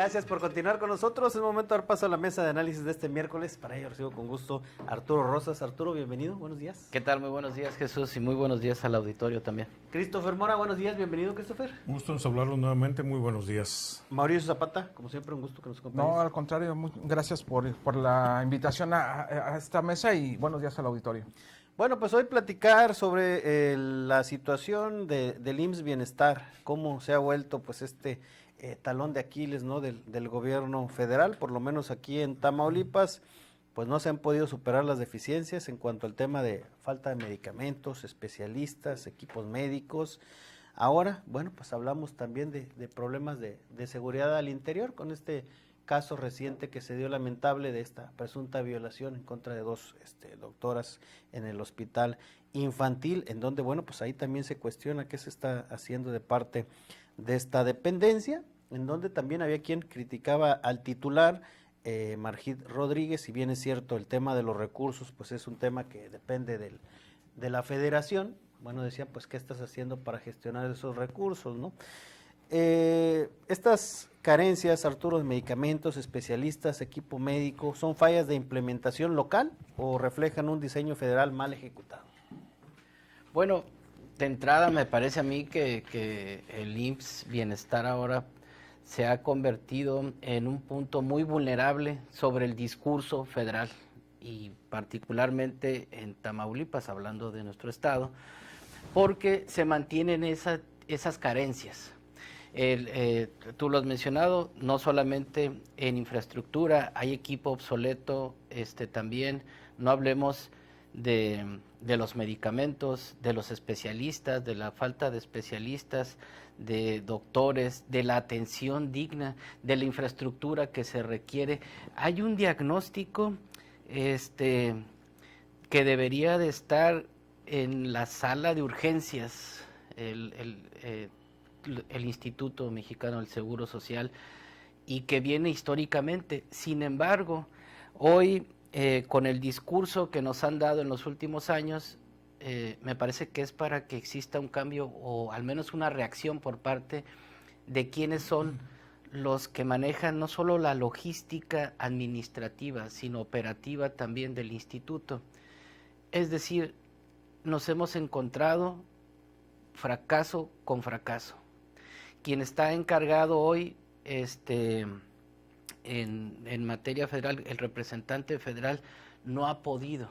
Gracias por continuar con nosotros. Es momento de dar paso a la mesa de análisis de este miércoles. Para ello recibo con gusto a Arturo Rosas. Arturo, bienvenido, buenos días. ¿Qué tal? Muy buenos días, Jesús, y muy buenos días al auditorio también. Christopher Mora, buenos días, bienvenido, Christopher. Gusto en hablarlo nuevamente, muy buenos días. Mauricio Zapata, como siempre, un gusto que nos acompañes. No, al contrario, gracias por la invitación a esta mesa y buenos días al auditorio. Bueno, pues hoy platicar sobre la situación del IMSS Bienestar, cómo se ha vuelto pues talón de Aquiles, ¿no? del gobierno federal, por lo menos aquí en Tamaulipas, pues no se han podido superar las deficiencias en cuanto al tema de falta de medicamentos, especialistas, equipos médicos. Ahora, bueno, pues hablamos también de problemas de seguridad al interior con este caso reciente que se dio lamentable de esta presunta violación en contra de dos doctoras en el hospital infantil, en donde, bueno, pues ahí también se cuestiona qué se está haciendo de parte de esta dependencia, en donde también había quien criticaba al titular, Margit Rodríguez. Si bien es cierto el tema de los recursos, pues es un tema que depende de la federación. Bueno, decían, pues, ¿qué estás haciendo para gestionar esos recursos, no? Estas carencias, Arturo, de medicamentos, especialistas, equipo médico, ¿son fallas de implementación local o reflejan un diseño federal mal ejecutado? Bueno, de entrada me parece a mí que el IMSS Bienestar ahora se ha convertido en un punto muy vulnerable sobre el discurso federal y particularmente en Tamaulipas, hablando de nuestro estado, porque se mantienen esas carencias. Tú lo has mencionado, no solamente en infraestructura, hay equipo obsoleto también, no hablemos de los medicamentos, de los especialistas, de la falta de especialistas, de doctores, de la atención digna, de la infraestructura que se requiere. Hay un diagnóstico que debería de estar en la sala de urgencias, el Instituto Mexicano del Seguro Social, y que viene históricamente. Sin embargo, hoy con el discurso que nos han dado en los últimos años, me parece que es para que exista un cambio o al menos una reacción por parte de quienes son los que manejan no solo la logística administrativa, sino operativa también del instituto. Es decir, nos hemos encontrado fracaso con fracaso. Quien está encargado hoy en materia federal, el representante federal, no ha podido.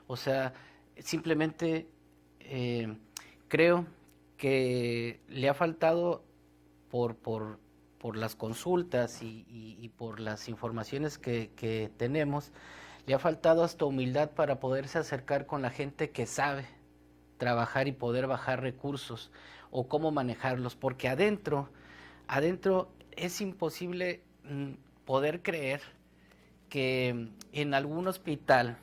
O sea, simplemente creo que le ha faltado por las consultas y por las informaciones que tenemos, le ha faltado hasta humildad para poderse acercar con la gente que sabe trabajar y poder bajar recursos o cómo manejarlos, porque adentro es imposible poder creer que en algún hospital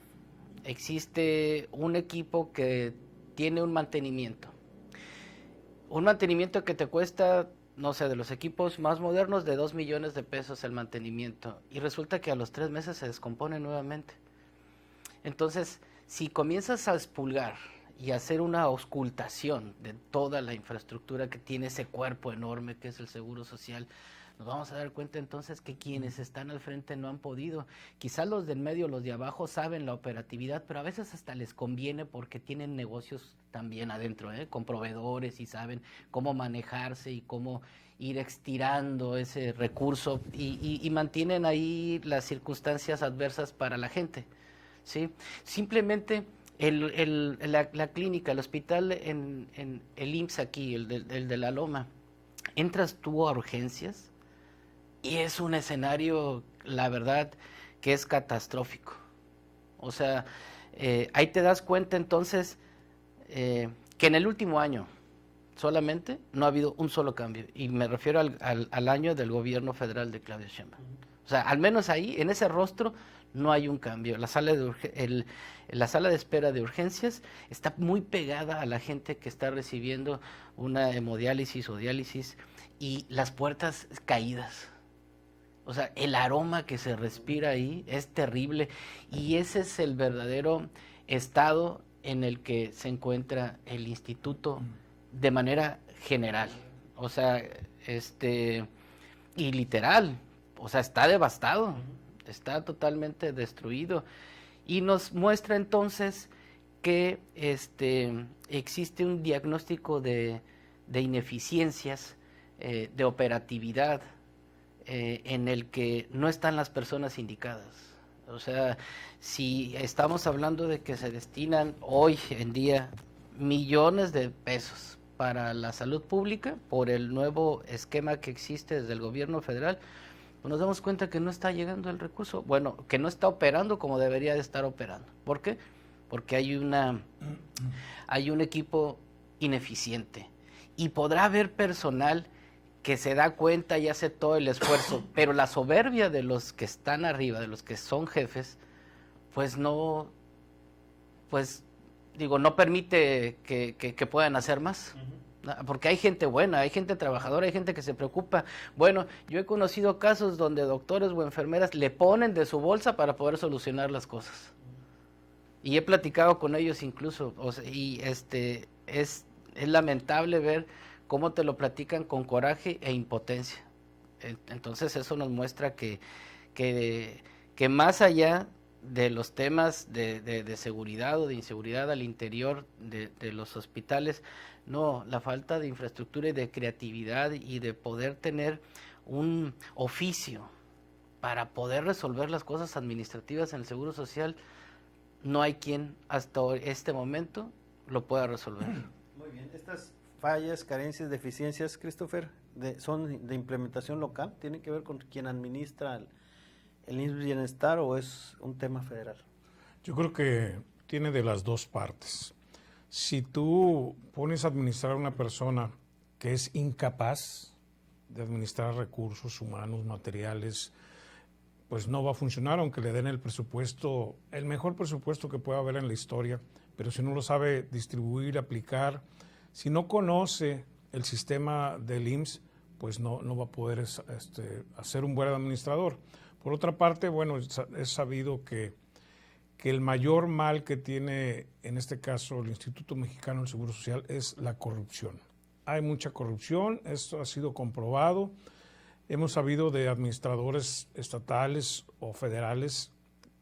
existe un equipo que tiene un mantenimiento que te cuesta, no sé, de los equipos más modernos, de 2 millones de pesos el mantenimiento, y resulta que a los 3 meses se descompone nuevamente. Entonces, si comienzas a expulgar y hacer una auscultación de toda la infraestructura que tiene ese cuerpo enorme que es el Seguro Social, nos vamos a dar cuenta entonces que quienes están al frente no han podido. Quizás los del medio, los de abajo saben la operatividad, pero a veces hasta les conviene porque tienen negocios también adentro, con proveedores, y saben cómo manejarse y cómo ir estirando ese recurso y mantienen ahí las circunstancias adversas para la gente, ¿sí? Simplemente la clínica, el hospital en el IMSS aquí, el de la Loma, entras tú a urgencias y es un escenario, la verdad, que es catastrófico. O sea, ahí te das cuenta entonces que en el último año solamente no ha habido un solo cambio, y me refiero al año del gobierno federal de Claudia Sheinbaum. O sea, al menos ahí, en ese rostro, no hay un cambio. La sala de espera de urgencias está muy pegada a la gente que está recibiendo una hemodiálisis o diálisis, y las puertas caídas. O sea, el aroma que se respira ahí es terrible, y ese es el verdadero estado en el que se encuentra el instituto de manera general. O sea, y literal, o sea, está devastado, está totalmente destruido. Y nos muestra entonces que existe un diagnóstico de ineficiencias, de operatividad, en el que no están las personas indicadas. O sea, si estamos hablando de que se destinan hoy en día millones de pesos para la salud pública por el nuevo esquema que existe desde el gobierno federal, pues nos damos cuenta que no está llegando el recurso, bueno, que no está operando como debería de estar operando. ¿Por qué? Porque hay un equipo ineficiente y podrá haber personal que se da cuenta y hace todo el esfuerzo, pero la soberbia de los que están arriba, de los que son jefes, pues no, pues digo, no permite que puedan hacer más. Porque hay gente buena, hay gente trabajadora, hay gente que se preocupa. Bueno, yo he conocido casos donde doctores o enfermeras le ponen de su bolsa para poder solucionar las cosas. Y he platicado con ellos incluso, o sea, y es lamentable ver cómo te lo platican con coraje e impotencia. Entonces eso nos muestra que más allá de los temas de seguridad o de inseguridad al interior de los hospitales, no, la falta de infraestructura y de creatividad y de poder tener un oficio para poder resolver las cosas administrativas en el Seguro Social, no hay quien hasta este momento lo pueda resolver. Muy bien, estas fallas, carencias, deficiencias, Christopher, son de implementación local, ¿tienen que ver con quien administra el IMSS Bienestar o es un tema federal? Yo creo que tiene de las dos partes. Si tú pones a administrar a una persona que es incapaz de administrar recursos humanos, materiales, pues no va a funcionar, aunque le den el presupuesto, el mejor presupuesto que pueda haber en la historia, pero si no lo sabe distribuir, aplicar, si no conoce el sistema del IMSS, pues no va a poder hacer un buen administrador. Por otra parte, bueno, es sabido que el mayor mal que tiene, en este caso, el Instituto Mexicano del Seguro Social es la corrupción. Hay mucha corrupción, esto ha sido comprobado. Hemos sabido de administradores estatales o federales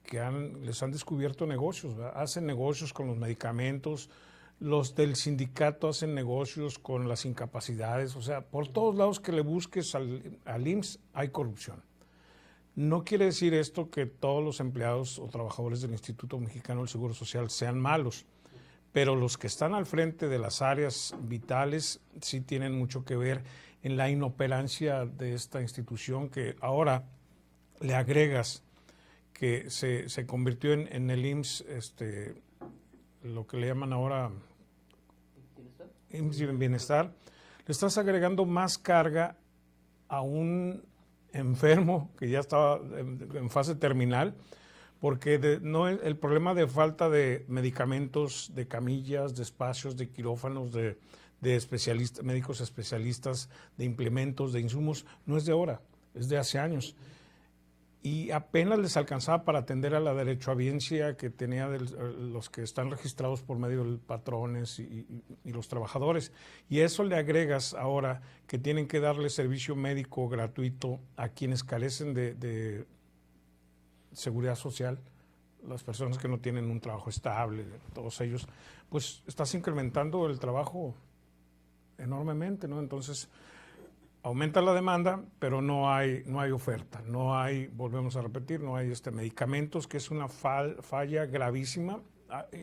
que les han descubierto negocios, ¿verdad? Hacen negocios con los medicamentos, los del sindicato hacen negocios con las incapacidades, o sea, por todos lados que le busques al IMSS hay corrupción. No quiere decir esto que todos los empleados o trabajadores del Instituto Mexicano del Seguro Social sean malos, pero los que están al frente de las áreas vitales sí tienen mucho que ver en la inoperancia de esta institución, que ahora le agregas que se convirtió en el IMSS, lo que le llaman ahora IMSS Bienestar, le estás agregando más carga a un enfermo que ya estaba en fase terminal, porque el problema de falta de medicamentos, de camillas, de espacios, de quirófanos, de especialistas, médicos especialistas, de implementos, de insumos, no es de ahora, es de hace años. Y apenas les alcanzaba para atender a la derechohabiencia que tenía los que están registrados por medio de patrones y los trabajadores. Y a eso le agregas ahora que tienen que darle servicio médico gratuito a quienes carecen de seguridad social, las personas que no tienen un trabajo estable, todos ellos, pues estás incrementando el trabajo enormemente, ¿no? Entonces aumenta la demanda, pero no hay oferta, no hay, volvemos a repetir, no hay medicamentos, que es una falla gravísima.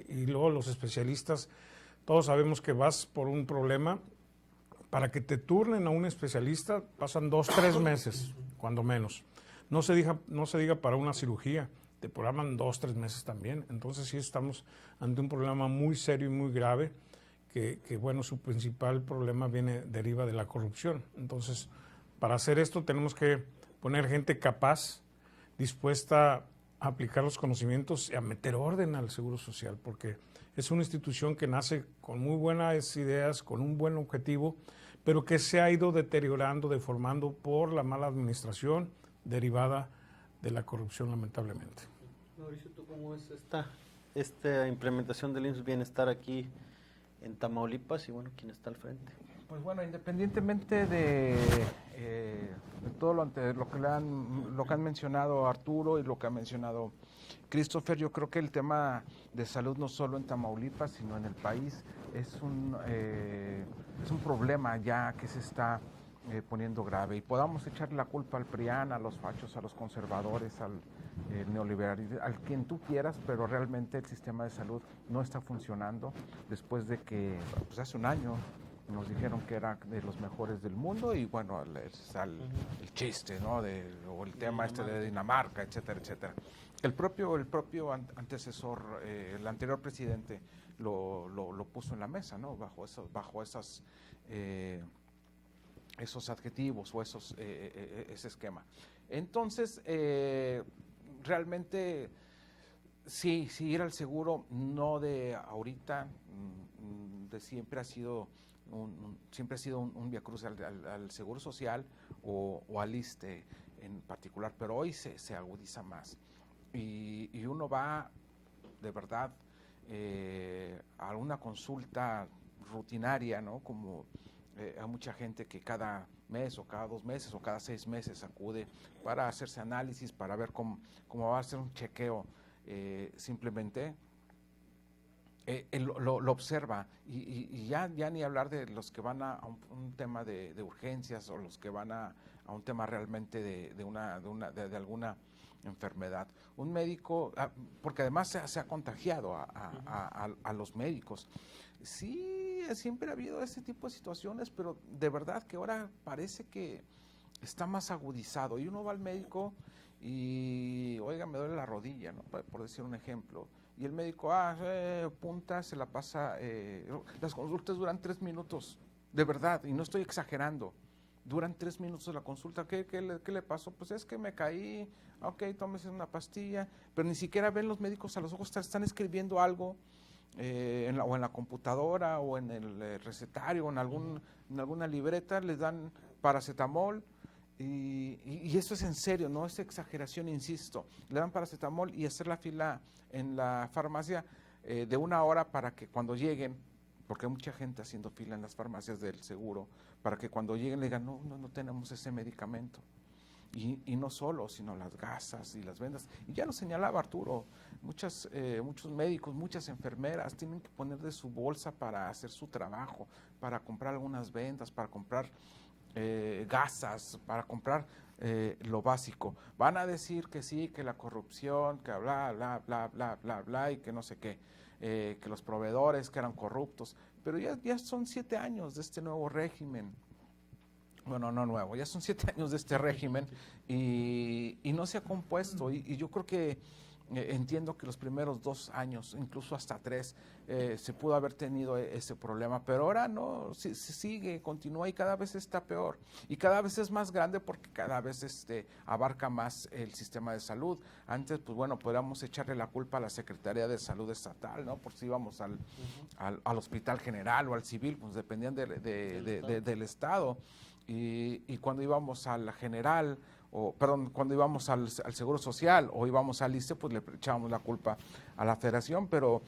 Y luego los especialistas, todos sabemos que vas por un problema, para que te turnen a un especialista pasan 2-3 meses, cuando menos. No se diga para una cirugía, te programan 2-3 meses también. Entonces sí estamos ante un problema muy serio y muy grave, que bueno, su principal problema deriva de la corrupción. Entonces, para hacer esto tenemos que poner gente capaz, dispuesta a aplicar los conocimientos y a meter orden al Seguro Social, porque es una institución que nace con muy buenas ideas, con un buen objetivo, pero que se ha ido deteriorando, deformando por la mala administración derivada de la corrupción, lamentablemente. Mauricio, ¿tú cómo es esta implementación del IMSS Bienestar aquí en Tamaulipas y bueno, quién está al frente? Pues bueno, independientemente de todo lo que han mencionado Arturo y lo que ha mencionado Christopher, yo creo que el tema de salud no solo en Tamaulipas, sino en el país, es un problema ya que se está poniendo grave. Y podamos echarle la culpa al PRIAN, a los fachos, a los conservadores, al neoliberalismo, al quien tú quieras, pero realmente el sistema de salud no está funcionando después de que pues hace un año nos dijeron que era de los mejores del mundo y bueno, el chiste, ¿no? O el tema de Dinamarca, etcétera, etcétera. El propio antecesor, el anterior presidente lo puso en la mesa, ¿no? Bajo esos adjetivos o ese esquema. Entonces, realmente sí, ir al seguro, no de ahorita, de siempre ha sido un viacruz al Seguro Social o al ISSSTE en particular, pero hoy se agudiza más y uno va de verdad a una consulta rutinaria, ¿no? Como hay mucha gente que cada mes o cada 2 meses o cada 6 meses acude para hacerse análisis, para ver cómo va a ser un chequeo simplemente. Lo observa y ya ni hablar de los que van a un tema de urgencias o los que van a un tema realmente de alguna enfermedad. Un médico, porque además se ha contagiado a los médicos. Sí, siempre ha habido ese tipo de situaciones, pero de verdad que ahora parece que está más agudizado y uno va al médico y, oiga, me duele la rodilla, ¿no? Por decir un ejemplo. Y el médico, punta, se la pasa, las consultas duran 3 minutos, de verdad, y no estoy exagerando, duran 3 minutos la consulta. ¿Qué le pasó? Pues es que me caí, ok, tómese una pastilla, pero ni siquiera ven los médicos a los ojos, están escribiendo algo, o en la computadora, o en el recetario, o en alguna libreta, les dan paracetamol, y eso es en serio, no es exageración, insisto. Le dan paracetamol y hacer la fila en la farmacia de 1 hora para que cuando lleguen, porque hay mucha gente haciendo fila en las farmacias del seguro, para que cuando lleguen le digan, no tenemos ese medicamento. Y no solo, sino las gasas y las vendas. Y ya lo señalaba Arturo, muchos médicos, muchas enfermeras tienen que poner de su bolsa para hacer su trabajo, para comprar algunas vendas, para comprar gasas, para comprar lo básico. Van a decir que sí, que la corrupción, que bla, bla, bla, bla, bla, bla, y que no sé qué, que los proveedores que eran corruptos, pero ya son 7 años de este nuevo régimen. Bueno, no nuevo, ya son 7 años de este régimen y no se ha compuesto y yo creo que entiendo que los primeros 2 años, incluso hasta 3, se pudo haber tenido ese problema, pero ahora no, se sigue, continúa y cada vez está peor y cada vez es más grande porque cada vez abarca más el sistema de salud. Antes, pues bueno, podríamos echarle la culpa a la Secretaría de Salud Estatal, ¿no? Por si íbamos al Hospital General o al Civil, pues dependían del Estado. Y cuando íbamos a la General, cuando íbamos al Seguro Social o íbamos al ISSSTE, pues le echábamos la culpa a la Federación, pero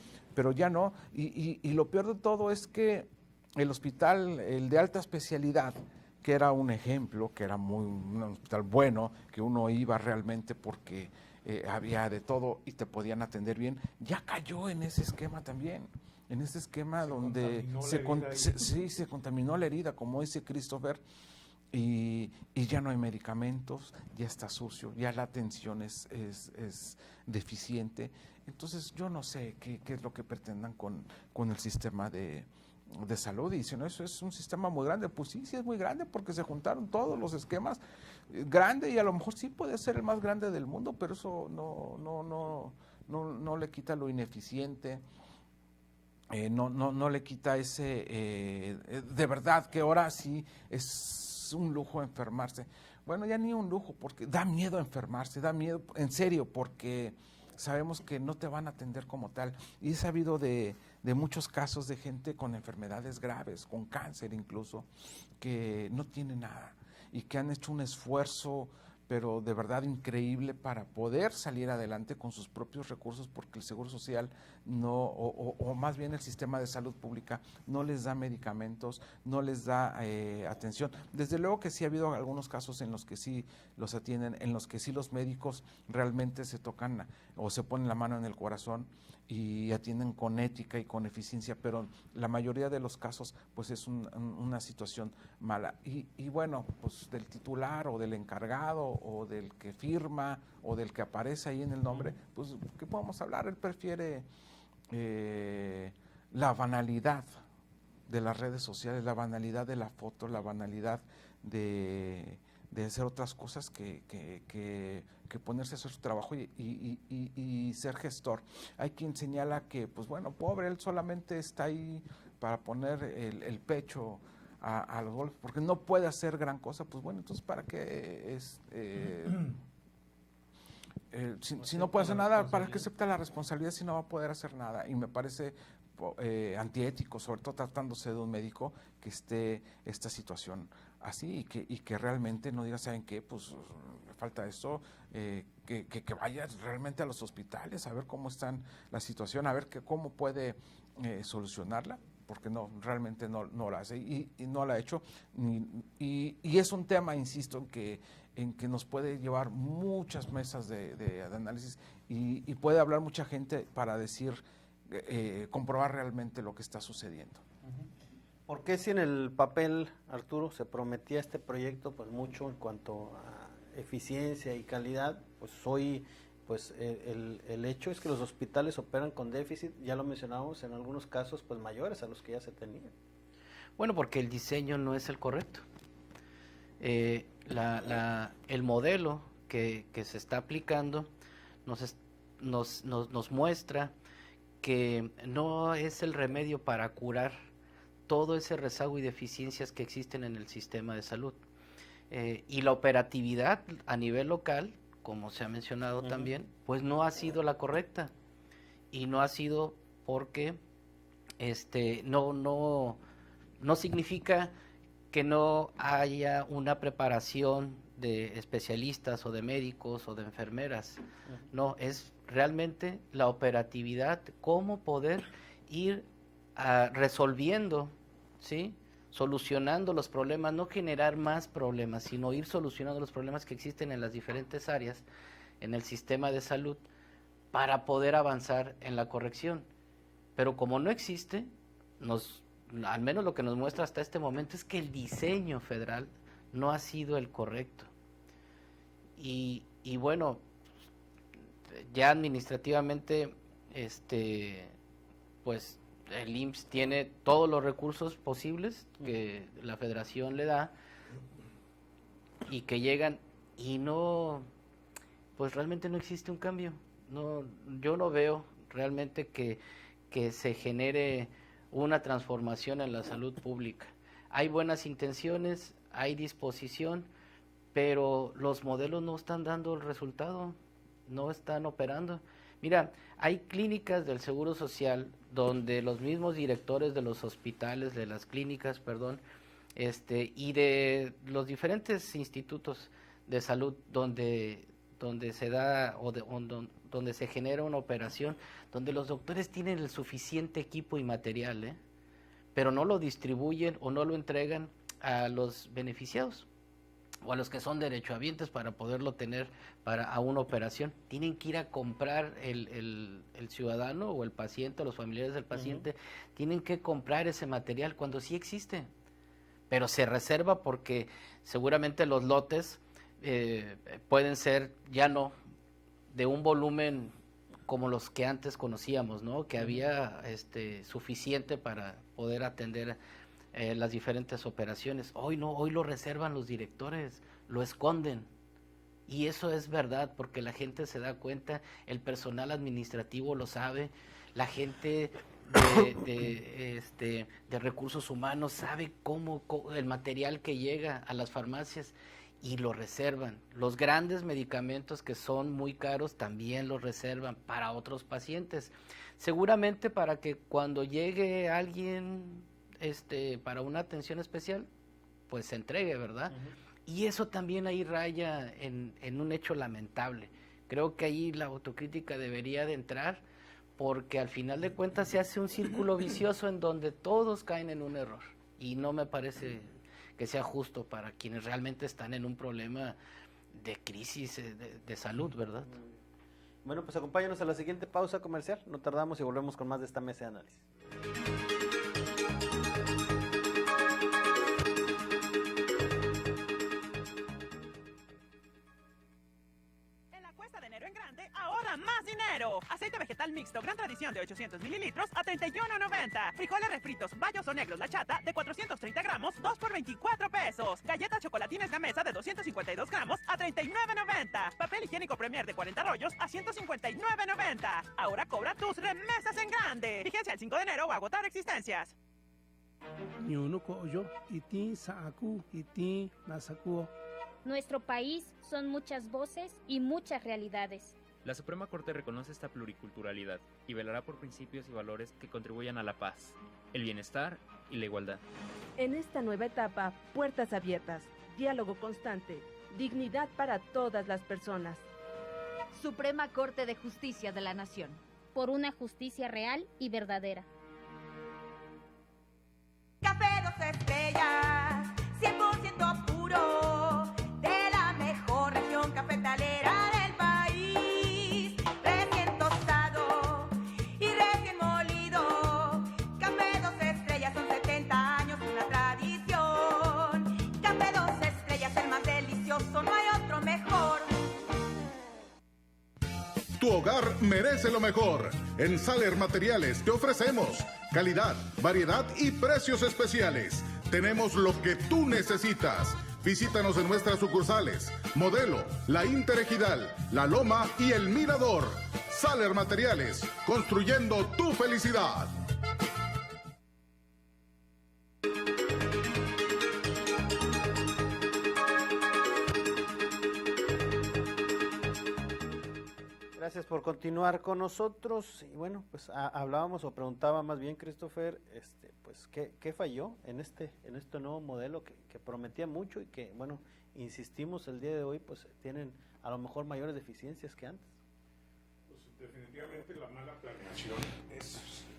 ya no. Y lo peor de todo es que el hospital, el de alta especialidad, que era un ejemplo, que era un hospital bueno, que uno iba realmente porque había de todo y te podían atender bien, ya cayó en ese esquema también. En ese esquema donde se contaminó la herida, como dice Christopher, y ya no hay medicamentos, ya está sucio, ya la atención es deficiente. Entonces yo no sé qué es lo que pretendan con el sistema de salud, y si no, eso es un sistema muy grande. Pues sí es muy grande porque se juntaron todos los esquemas, grande, y a lo mejor sí puede ser el más grande del mundo, pero eso no le quita lo ineficiente. No le quita ese, de verdad que ahora sí es un lujo enfermarse. Bueno, ya ni un lujo, porque da miedo enfermarse, da miedo, en serio, porque sabemos que no te van a atender como tal. Y he sabido de muchos casos de gente con enfermedades graves, con cáncer incluso, que no tiene nada y que han hecho un esfuerzo, pero de verdad increíble para poder salir adelante con sus propios recursos, porque el Seguro Social no, o más bien el sistema de salud pública no les da medicamentos, no les da atención. Desde luego que sí ha habido algunos casos en los que sí los atienden, en los que sí los médicos realmente se tocan o se ponen la mano en el corazón y atienden con ética y con eficiencia, pero la mayoría de los casos pues es una situación mala. Y bueno, pues del titular o del encargado o del que firma o del que aparece ahí en el nombre, pues ¿qué podemos hablar? Él prefiere la banalidad de las redes sociales, la banalidad de la foto, la banalidad de hacer otras cosas que ponerse a hacer su trabajo y ser gestor. Hay quien señala que, pues bueno, pobre, él solamente está ahí para poner el pecho a los golpes, porque no puede hacer gran cosa. Pues bueno, entonces ¿para qué si no puede hacer nada, ¿para qué acepta la responsabilidad si no va a poder hacer nada? Y me parece antiético, sobre todo tratándose de un médico, que esté esta situación así y que realmente no diga, ¿saben qué? Pues me falta esto, que vaya realmente a los hospitales a ver cómo están la situación, a ver cómo puede solucionarla, porque no, realmente no la hace y no la ha hecho. Y es un tema, insisto, en que nos puede llevar muchas mesas de análisis y puede hablar mucha gente para decir, comprobar realmente lo que está sucediendo. ¿Por qué si en el papel, Arturo, se prometía este proyecto pues mucho en cuanto a eficiencia y calidad, pues hoy pues el hecho es que los hospitales operan con déficit, ya lo mencionábamos, en algunos casos pues mayores a los que ya se tenían? Bueno, porque el diseño no es el correcto. El modelo que se está aplicando nos muestra que no es el remedio para curar todo ese rezago y deficiencias que existen en el sistema de salud. Y la operatividad a nivel local, como se ha mencionado también, pues no ha sido la correcta. Y no ha sido porque no significa que no haya una preparación de especialistas o de médicos o de enfermeras. No, es realmente la operatividad, cómo poder ir resolviendo, ¿sí? Solucionando los problemas, no generar más problemas, sino ir solucionando los problemas que existen en las diferentes áreas en el sistema de salud para poder avanzar en la corrección. Pero como no existe, al menos lo que nos muestra hasta este momento es que el diseño federal no ha sido el correcto. Y bueno, ya administrativamente, pues el IMSS tiene todos los recursos posibles que la federación le da y que llegan y no, pues realmente no existe un cambio. No, yo no veo realmente que se genere una transformación en la salud pública. Hay buenas intenciones, hay disposición, pero los modelos no están dando el resultado, no están operando. Mira, hay clínicas del Seguro Social donde los mismos directores de los hospitales, de las clínicas, y de los diferentes institutos de salud donde se da donde se genera una operación, donde los doctores tienen el suficiente equipo y material, pero no lo distribuyen o no lo entregan a los beneficiados o a los que son derechohabientes para poderlo tener a una operación. Tienen que ir a comprar el ciudadano o el paciente, o los familiares del paciente, tienen que comprar ese material cuando sí existe, pero se reserva porque seguramente los lotes pueden ser ya no de un volumen como los que antes conocíamos, ¿no? Que había suficiente para poder atender las diferentes operaciones. Hoy no, hoy lo reservan los directores, lo esconden. Y eso es verdad, porque la gente se da cuenta, el personal administrativo lo sabe, la gente de recursos humanos sabe cómo el material que llega a las farmacias y lo reservan. Los grandes medicamentos que son muy caros también los reservan para otros pacientes. Seguramente para que cuando llegue alguien para una atención especial, pues se entregue, ¿verdad? Y eso también ahí raya en un hecho lamentable. Creo que ahí la autocrítica debería de entrar, porque al final de cuentas se hace un círculo vicioso en donde todos caen en un error. Y no me parece que sea justo para quienes realmente están en un problema de crisis de salud, ¿verdad? Bueno, pues acompáñanos a la siguiente pausa comercial. No tardamos y volvemos con más de esta mesa de análisis. Ahorra más dinero. Aceite vegetal mixto, gran tradición de 800 mililitros a $31.90. Frijoles refritos, bayos o negros la chata de 430 gramos, 2 por 24 pesos. Galletas chocolatines Gamesa de 252 gramos a $39.90. Papel higiénico Premier de 40 rollos a $159.90. Ahora cobra tus remesas en grande. Vigencia el 5 de enero o agotar existencias. Nuestro país son muchas voces y muchas realidades. La Suprema Corte reconoce esta pluriculturalidad y velará por principios y valores que contribuyan a la paz, el bienestar y la igualdad. En esta nueva etapa, puertas abiertas, diálogo constante, dignidad para todas las personas. Suprema Corte de Justicia de la Nación. Por una justicia real y verdadera. Café 2 estrellas, 100% puro, de la mejor región cafetalera del país. Recién tostado y recién molido. Café 2 estrellas, son 70 años, una tradición. Café 2 estrellas, el más delicioso, no hay otro mejor. Tu hogar merece lo mejor. En Saler Materiales te ofrecemos calidad, variedad y precios especiales. Tenemos lo que tú necesitas. Visítanos en nuestras sucursales: Modelo, La Interejidal, La Loma y El Mirador. Saler Materiales, construyendo tu felicidad. Gracias por continuar con nosotros. Y bueno, pues hablábamos o preguntaba más bien, Christopher, pues ¿qué falló en este nuevo modelo que prometía mucho y que, bueno, insistimos el día de hoy, pues tienen a lo mejor mayores deficiencias que antes? Pues definitivamente la mala planeación.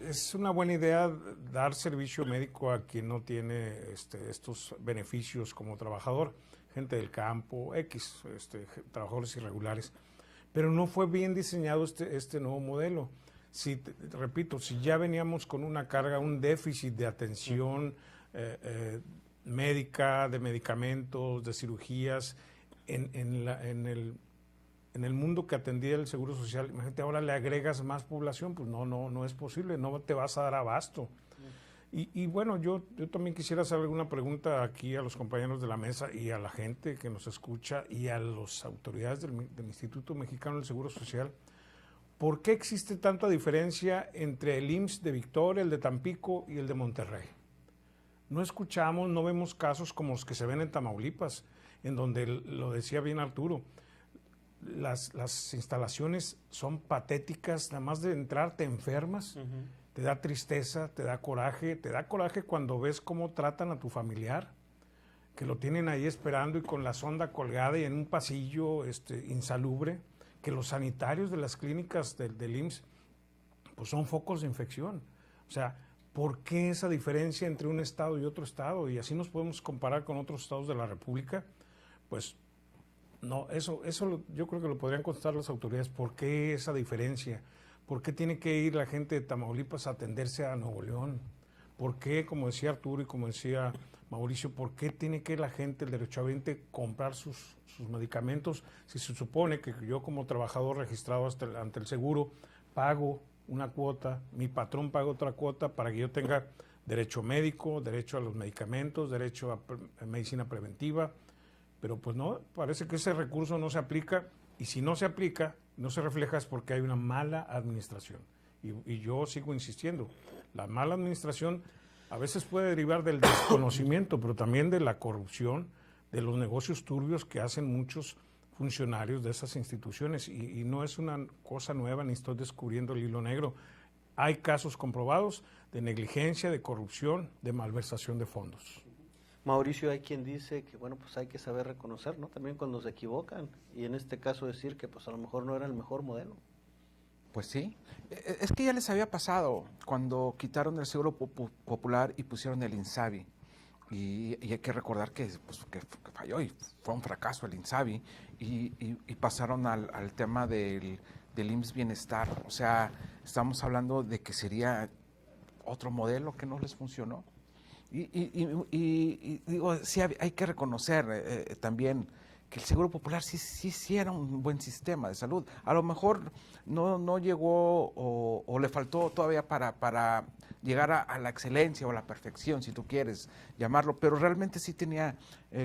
Es una buena idea dar servicio médico a quien no tiene estos beneficios como trabajador, gente del campo, trabajadores irregulares. Pero no fue bien diseñado este nuevo modelo. Repito, si ya veníamos con una carga, un déficit de atención médica, de medicamentos, de cirugías, en el mundo que atendía el Seguro Social, imagínate, ahora le agregas más población, pues no es posible, no te vas a dar abasto. Y bueno, yo también quisiera hacer alguna pregunta aquí a los compañeros de la mesa y a la gente que nos escucha y a las autoridades del Instituto Mexicano del Seguro Social. ¿Por qué existe tanta diferencia entre el IMSS de Victoria, el de Tampico y el de Monterrey? No escuchamos, no vemos casos como los que se ven en Tamaulipas, en donde, lo decía bien Arturo, las instalaciones son patéticas, nada más de entrar te enfermas. Te da tristeza, te da coraje cuando ves cómo tratan a tu familiar, que lo tienen ahí esperando y con la sonda colgada y en un pasillo insalubre, que los sanitarios de las clínicas del IMSS pues son focos de infección. O sea, ¿por qué esa diferencia entre un estado y otro estado? Y así nos podemos comparar con otros estados de la República. Pues no, eso yo creo que lo podrían contestar las autoridades. ¿Por qué esa diferencia? ¿Por qué tiene que ir la gente de Tamaulipas a atenderse a Nuevo León? ¿Por qué, como decía Arturo y como decía Mauricio, por qué tiene que la gente, el derechohabiente, comprar sus medicamentos si se supone que yo como trabajador registrado ante el seguro pago una cuota, mi patrón paga otra cuota para que yo tenga derecho médico, derecho a los medicamentos, derecho a medicina preventiva? Pero pues no, parece que ese recurso no se aplica, y si no se aplica, no se refleja es porque hay una mala administración. Y yo sigo insistiendo, la mala administración a veces puede derivar del desconocimiento, pero también de la corrupción, de los negocios turbios que hacen muchos funcionarios de esas instituciones. Y no es una cosa nueva, ni estoy descubriendo el hilo negro. Hay casos comprobados de negligencia, de corrupción, de malversación de fondos. Mauricio, hay quien dice que, bueno, pues hay que saber reconocer, ¿no? También cuando se equivocan, y en este caso decir que pues a lo mejor no era el mejor modelo. Pues sí, es que ya les había pasado cuando quitaron el Seguro Popular y pusieron el INSABI. Y hay que recordar que falló y fue un fracaso el INSABI y pasaron al tema del IMSS Bienestar. O sea, estamos hablando de que sería otro modelo que no les funcionó. Y digo, sí hay que reconocer también que el Seguro Popular sí era un buen sistema de salud. A lo mejor no llegó o le faltó todavía para llegar a la excelencia o a la perfección, si tú quieres llamarlo, pero realmente sí tenía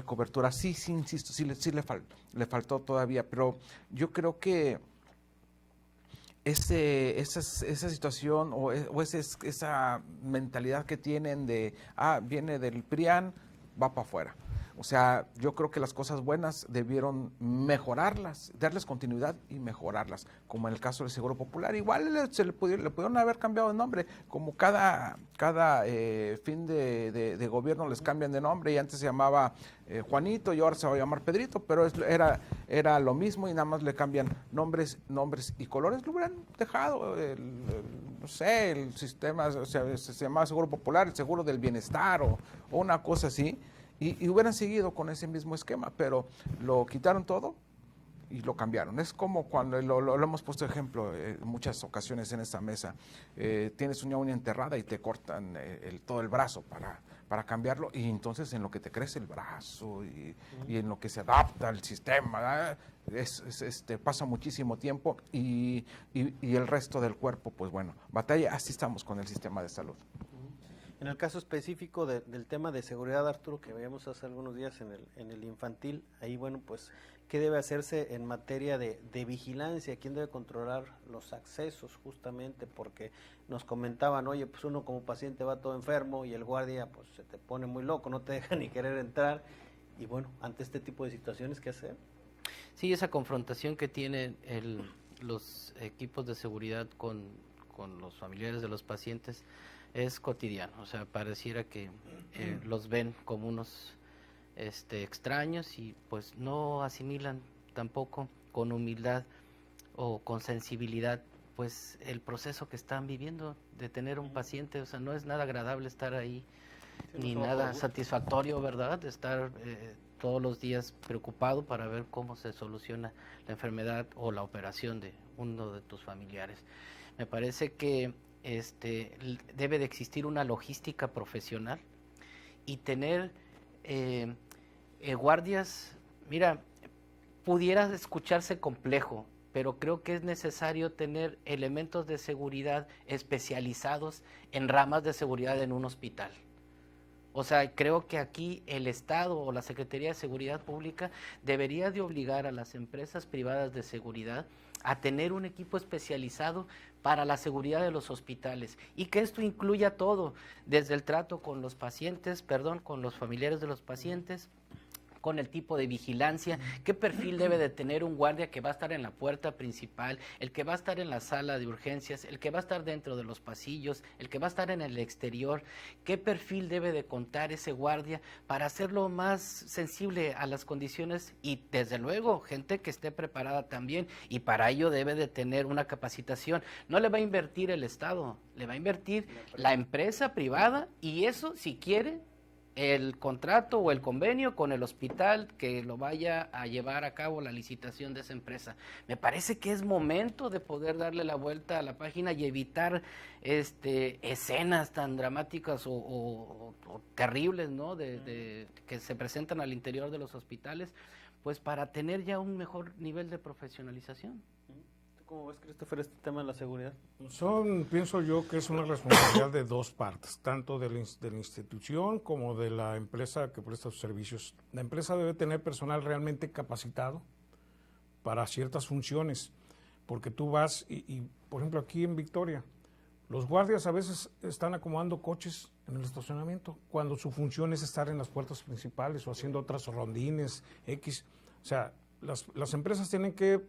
cobertura. Sí, insisto, sí le faltó todavía, pero yo creo que esa situación o esa mentalidad que tienen de, viene del PRIAN, va para afuera. O sea, yo creo que las cosas buenas debieron mejorarlas, darles continuidad y mejorarlas, como en el caso del Seguro Popular. Igual le pudieron haber cambiado de nombre, como cada fin de gobierno les cambian de nombre, y antes se llamaba Juanito y ahora se va a llamar Pedrito, pero era lo mismo y nada más le cambian nombres y colores. Lo hubieran dejado, no sé, el sistema, o sea, se llamaba Seguro Popular, el Seguro del Bienestar o una cosa así. Y hubieran seguido con ese mismo esquema, pero lo quitaron todo y lo cambiaron. Es como cuando lo hemos puesto ejemplo en muchas ocasiones en esta mesa. Tienes una uña enterrada y te cortan todo el brazo para cambiarlo, y entonces en lo que te crece el brazo y en lo que se adapta al sistema, pasa muchísimo tiempo y el resto del cuerpo, pues bueno, batalla. Así estamos con el sistema de salud. En el caso específico del tema de seguridad, Arturo, que veíamos hace algunos días en el infantil, ahí, bueno, pues, ¿qué debe hacerse en materia de vigilancia? ¿Quién debe controlar los accesos justamente? Porque nos comentaban, oye, pues uno como paciente va todo enfermo y el guardia, pues, se te pone muy loco, no te deja ni querer entrar. Y bueno, ante este tipo de situaciones, ¿qué hacer? Sí, esa confrontación que tienen los equipos de seguridad con los familiares de los pacientes es cotidiano. O sea, pareciera que los ven como unos extraños y pues no asimilan tampoco con humildad o con sensibilidad pues el proceso que están viviendo de tener un paciente. O sea, no es nada agradable estar ahí, ni nada satisfactorio, ¿verdad? De estar todos los días preocupado para ver cómo se soluciona la enfermedad o la operación de uno de tus familiares. Me parece que debe de existir una logística profesional y tener guardias. Mira, pudiera escucharse complejo, pero creo que es necesario tener elementos de seguridad especializados en ramas de seguridad en un hospital. O sea, creo que aquí el Estado o la Secretaría de Seguridad Pública debería de obligar a las empresas privadas de seguridad a tener un equipo especializado para la seguridad de los hospitales, y que esto incluya todo, desde el trato con los pacientes, con los familiares de los pacientes, con el tipo de vigilancia, qué perfil debe de tener un guardia que va a estar en la puerta principal, el que va a estar en la sala de urgencias, el que va a estar dentro de los pasillos, el que va a estar en el exterior, qué perfil debe de contar ese guardia para hacerlo más sensible a las condiciones, y desde luego gente que esté preparada también, y para ello debe de tener una capacitación. No le va a invertir el Estado, le va a invertir la empresa privada, y eso, si quiere, el contrato o el convenio con el hospital que lo vaya a llevar a cabo la licitación de esa empresa. Me parece que es momento de poder darle la vuelta a la página y evitar escenas tan dramáticas o terribles, ¿no? Que se presentan al interior de los hospitales, pues para tener ya un mejor nivel de profesionalización. ¿Cómo ves, Christopher, este tema de la seguridad? Pienso yo que es una responsabilidad de dos partes, tanto de la institución como de la empresa que presta sus servicios. La empresa debe tener personal realmente capacitado para ciertas funciones, porque tú vas y por ejemplo, aquí en Victoria, los guardias a veces están acomodando coches en el estacionamiento, cuando su función es estar en las puertas principales o haciendo otras rondines, X. O sea, las empresas tienen que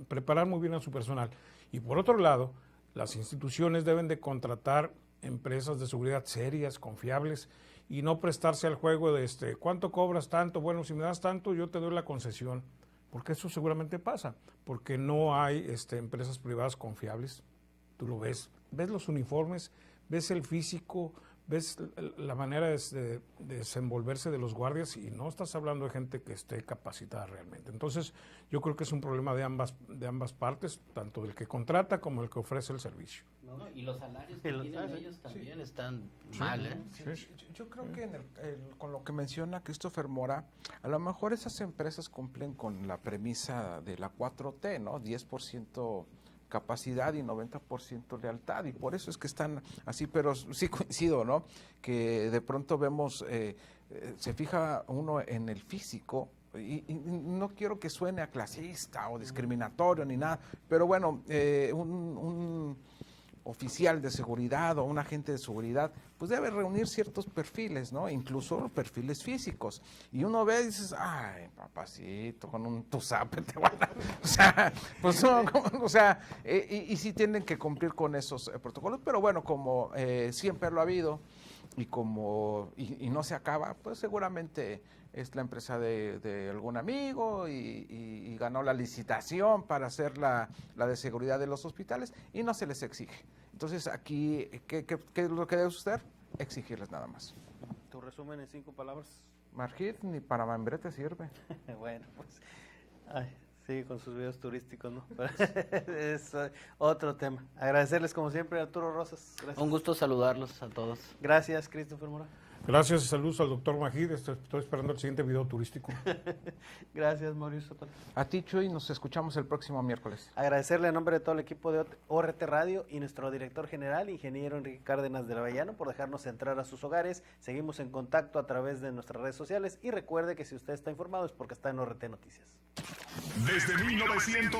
preparar muy bien a su personal. Y por otro lado, las instituciones deben de contratar empresas de seguridad serias, confiables, y no prestarse al juego de ¿cuánto cobras? Tanto, bueno, si me das tanto, yo te doy la concesión, porque eso seguramente pasa, porque no hay empresas privadas confiables. Tú lo ves los uniformes, ves el físico, ves la manera de desenvolverse de los guardias y no estás hablando de gente que esté capacitada realmente. Entonces, yo creo que es un problema de ambas partes, tanto del que contrata como del que ofrece el servicio. No, y los salarios que tienen ellos también están mal, ¿eh? Yo creo que con lo que menciona Christopher Mora, a lo mejor esas empresas cumplen con la premisa de la 4T, ¿no? 10% capacidad y 90% lealtad, y por eso es que están así, pero sí coincido, ¿no? Que de pronto vemos, se fija uno en el físico, y no quiero que suene a clasista o discriminatorio ni nada, pero bueno, un oficial de seguridad o un agente de seguridad, pues debe reunir ciertos perfiles, ¿no? Incluso perfiles físicos. Y uno ve y dices, ay, papacito, con un tuzape te van a... O sea, pues no, o sea, y sí tienen que cumplir con esos protocolos, pero bueno, como siempre lo ha habido y como y no se acaba, pues seguramente es la empresa de algún amigo y ganó la licitación para hacer la de seguridad de los hospitales y no se les exige. Entonces aquí, ¿qué es lo que debe usted? Exigirles nada más. ¿Tu resumen en 5 palabras? Margit ni para membrete sirve. Bueno, pues, sigue con sus videos turísticos, ¿no? Es otro tema. Agradecerles como siempre a Arturo Rosas. Gracias. Un gusto saludarlos a todos. Gracias, Christopher Mora. Gracias y saludos al doctor Magid. Estoy esperando el siguiente video turístico. Gracias, Mauricio. A ti, Chuy, nos escuchamos el próximo miércoles. Agradecerle en nombre de todo el equipo de ORT Radio y nuestro director general, ingeniero Enrique Cárdenas del Avellano, por dejarnos entrar a sus hogares. Seguimos en contacto a través de nuestras redes sociales y recuerde que si usted está informado es porque está en ORT Noticias. Desde 1930.